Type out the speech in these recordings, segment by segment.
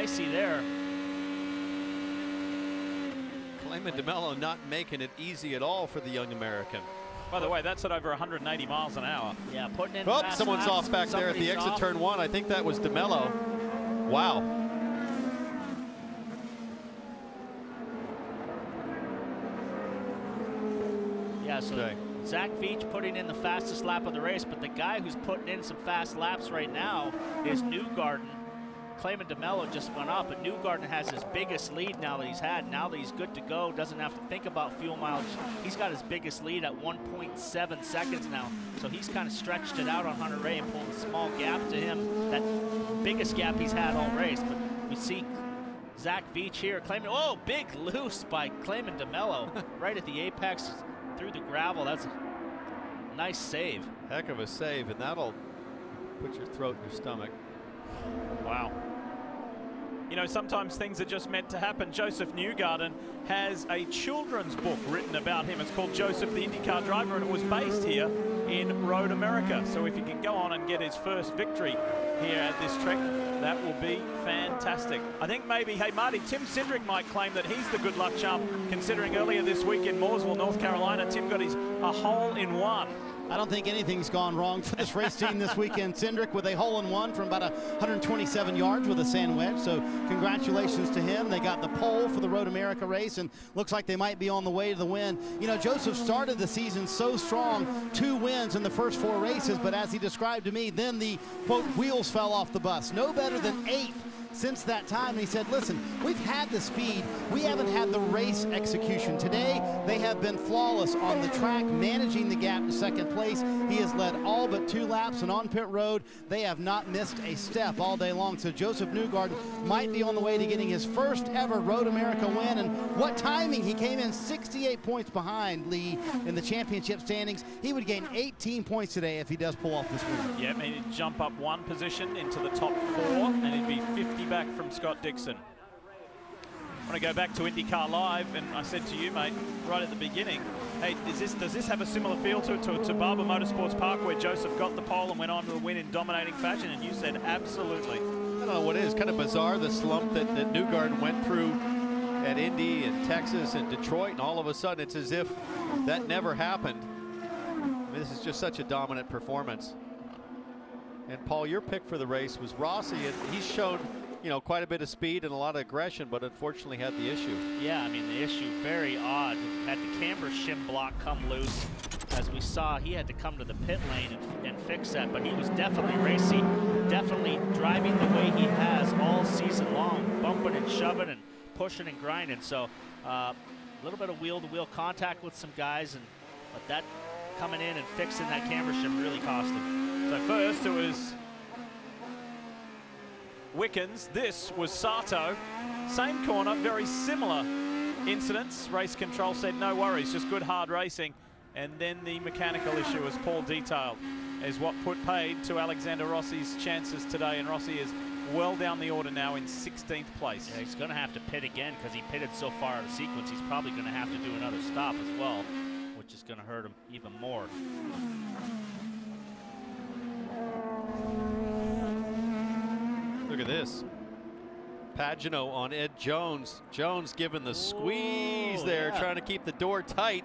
dicey there. Clayman DeMello not making it easy at all for the young American. By the way, that's at over 180 miles an hour. Yeah, putting in. Oh, fast someone's laps. off back there at the exit off. turn 1. I think that was DeMello. Wow. Yeah, so Zach Veach putting in the fastest lap of the race, but the guy who's putting in some fast laps right now is Newgarden. Clayman DeMello just went up, but Newgarden has his biggest lead now that he's had. Now that he's good to go, doesn't have to think about fuel mileage. He's got his biggest lead at 1.7 seconds now. So he's kind of stretched it out on Hunter Ray and pulled a small gap to him. That biggest gap he's had all race. But we see Zach Veach here claiming, oh, big loose by Clayman DeMello right at the apex through the gravel. That's a nice save. Heck of a save, and that'll put your throat in your stomach. Wow. You know, sometimes things are just meant to happen. Joseph Newgarden has a children's book written about him. It's called Joseph the IndyCar Driver, and it was based here in Road America. So if he can go on and get his first victory here at this track, that will be fantastic. I think maybe, hey Marty, Tim Cindric might claim that he's the good luck charm, considering earlier this week in Mooresville, North Carolina, Tim got his a hole-in-one. I don't think anything's gone wrong for this race team this weekend. Cindric with a hole-in-one from about 127 yards with a sand wedge. So congratulations to him. They got the pole for the Road America race, and looks like they might be on the way to the win. You know, Joseph started the season so strong, 2 wins in the first 4 races, but as he described to me, then the, quote, wheels fell off the bus. No better than 8th since that time. And he said, listen, we've had the speed, we haven't had the race execution. Today, they have been flawless on the track, managing the gap to second place. He has led all but 2 laps, and on pit road, they have not missed a step all day long. So Joseph Newgarden might be on the way to getting his first ever Road America win. And what timing! He came in 68 points behind Lee in the championship standings. He would gain 18 points today if he does pull off this win. Yeah, I mean, he'd jump up 1 position into the top 4, and he'd be 50 back from Scott Dixon. I want to go back to IndyCar Live, and I said to you, mate, right at the beginning, hey, does this have a similar feel to Barber Motorsports Park, where Joseph got the pole and went on to the win in dominating fashion? And you said absolutely. I don't know what it is. Kind of bizarre, the slump that Newgarden went through at Indy and Texas and Detroit, and all of a sudden it's as if that never happened. I mean, this is just such a dominant performance. And Paul, your pick for the race was Rossi, and he's shown, you know, quite a bit of speed and a lot of aggression, but unfortunately had the issue. Yeah, I mean, the issue very odd. Had the camber shim block come loose. As we saw, he had to come to the pit lane and fix that, but he was definitely racing, definitely driving the way he has all season long, bumping and shoving and pushing and grinding. So a little bit of wheel-to-wheel contact with some guys, but that coming in and fixing that camber shim really cost him. So first it was Wickens, this was Sato. Same corner, very similar incidents. Race control said no worries, just good hard racing. And then the mechanical issue, as Paul detailed, is what put paid to Alexander Rossi's chances today. And Rossi is well down the order now in 16th place. Yeah, he's going to have to pit again because he pitted so far out of sequence. He's probably going to have to do another stop as well, which is going to hurt him even more. Look at this. Pagano on Ed Jones. Jones giving the squeeze there, trying to keep the door tight.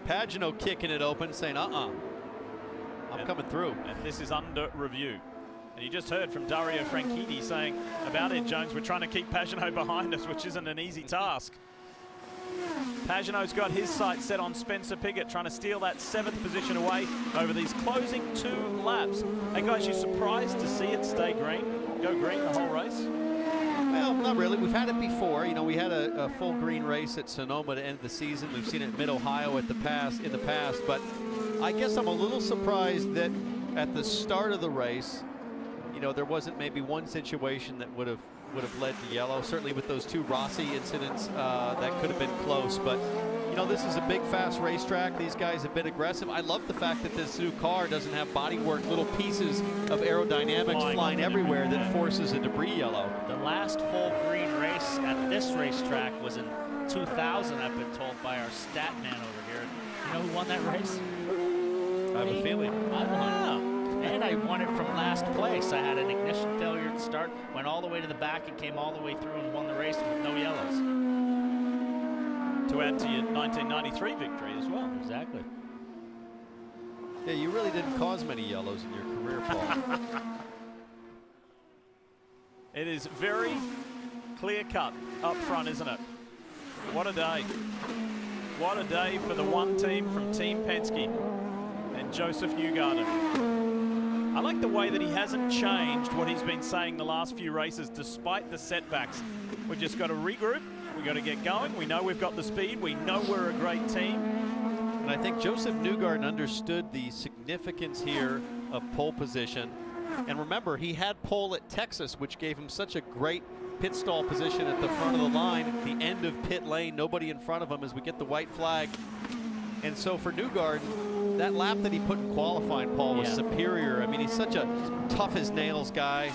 Pagano kicking it open, saying, I'm coming through. And this is under review. And you just heard from Dario Franchitti saying about Ed Jones, we're trying to keep Pagano behind us, which isn't an easy task. Pagano's got his sights set on Spencer Pigot, trying to steal that 7th position away over these closing 2 laps. Hey guys, you surprised to see it stay green? Go green the whole race? Well, not really. We've had it before. You know, we had a full green race at Sonoma to end the season. We've seen it in Mid-Ohio in the past. But I guess I'm a little surprised that at the start of the race, you know, there wasn't maybe one situation that would have led to yellow. Certainly with those 2 Rossi incidents, that could have been close. But you know, this is a big, fast racetrack. These guys have been aggressive. I love the fact that this new car doesn't have bodywork, little pieces of aerodynamics flying everywhere that forces a debris yellow. The last full green race at this racetrack was in 2000, I've been told by our stat man over here. You know who won that race? I have a feeling. I won. And I won it from last place. I had an ignition failure at the start, went all the way to the back and came all the way through and won the race with no yellows. To add to your 1993 victory as well. Exactly. Yeah, you really didn't cause many yellows in your career, Paul. It is very clear-cut up front, isn't it? What a day. What a day for the one team from Team Penske and Joseph Newgarden. I like the way that he hasn't changed what he's been saying the last few races despite the setbacks. We've just got to regroup. We've got to get going. We know we've got the speed. We know we're a great team. And I think Joseph Newgarden understood the significance here of pole position. And remember, he had pole at Texas, which gave him such a great pit stall position at the front of the line, at the end of pit lane, nobody in front of him as we get the white flag. And so for Newgarden, that lap that he put in qualifying, Paul, was superior. I mean, he's such a tough as nails guy,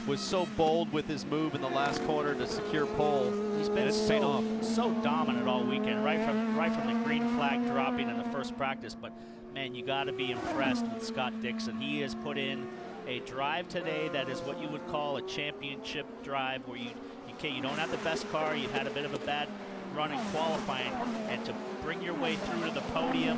was so bold with his move in the last corner to secure pole. He's been so dominant all weekend, right from the green flag dropping in the first practice. But man, you got to be impressed with Scott Dixon. He has put in a drive today that is what you would call a championship drive, where you don't have the best car, you had a bit of a bad run in qualifying, and to bring your way through to the podium,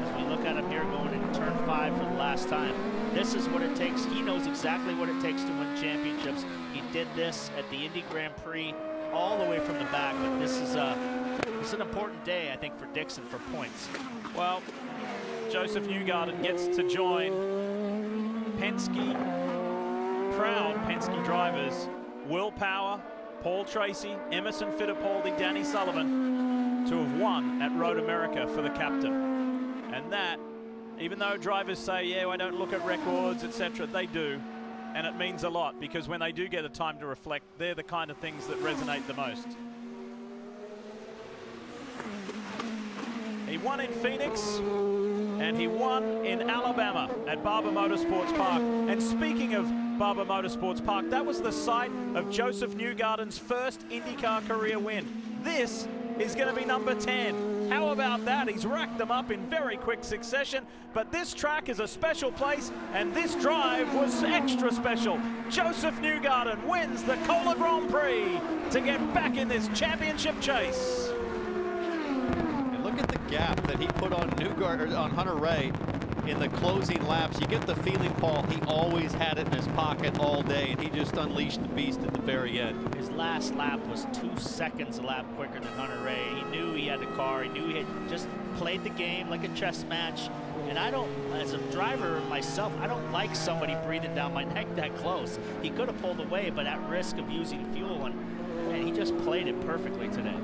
as we look at him here going into turn 5 for the last time, this is what it takes. He knows exactly what it takes to win championships. He did this at the Indy Grand Prix all the way from the back, but this is an important day, I think, for Dixon for points. Well, Joseph Newgarden gets to join Penske, proud Penske drivers, Will Power, Paul Tracy, Emerson Fittipaldi, Danny Sullivan, to have won at Road America for the captain. And that, even though drivers say, yeah, I don't look at records, etc., they do. And it means a lot, because when they do get a time to reflect, they're the kind of things that resonate the most. He won in Phoenix, and he won in Alabama at Barber Motorsports Park. And speaking of Barber Motorsports Park, that was the site of Joseph Newgarden's first IndyCar career win. This is going to be number 10. How about that? He's racked them up in very quick succession, but this track is a special place, and this drive was extra special. Joseph Newgarden wins the Cola Grand Prix to get back in this championship chase. Look at the gap that he put on Newgarden, on Hunter Ray in the closing laps. You get the feeling, Paul, he always had it in his pocket all day, and he just unleashed the beast at the very end. His last lap was 2 seconds a lap quicker than Hunter Ray. He knew he had a car. He knew he had just played the game like a chess match. And I don't, as a driver myself, I don't like somebody breathing down my neck that close. He could have pulled away, but at risk of using fuel, and he just played it perfectly today.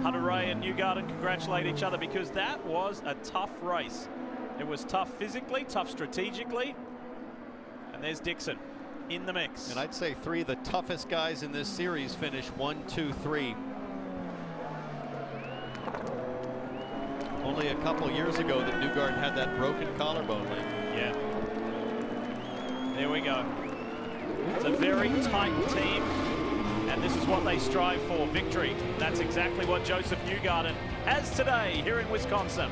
Hunter Ray and Newgarden congratulate each other, because that was a tough race. It was tough physically, tough strategically. And there's Dixon in the mix. And I'd say 3 of the toughest guys in this series finish 1, 2, 3. Only a couple years ago that Newgarden had that broken collarbone link. Yeah. There we go. It's a very tight team, and this is what they strive for, victory. That's exactly what Joseph Newgarden has today here in Wisconsin.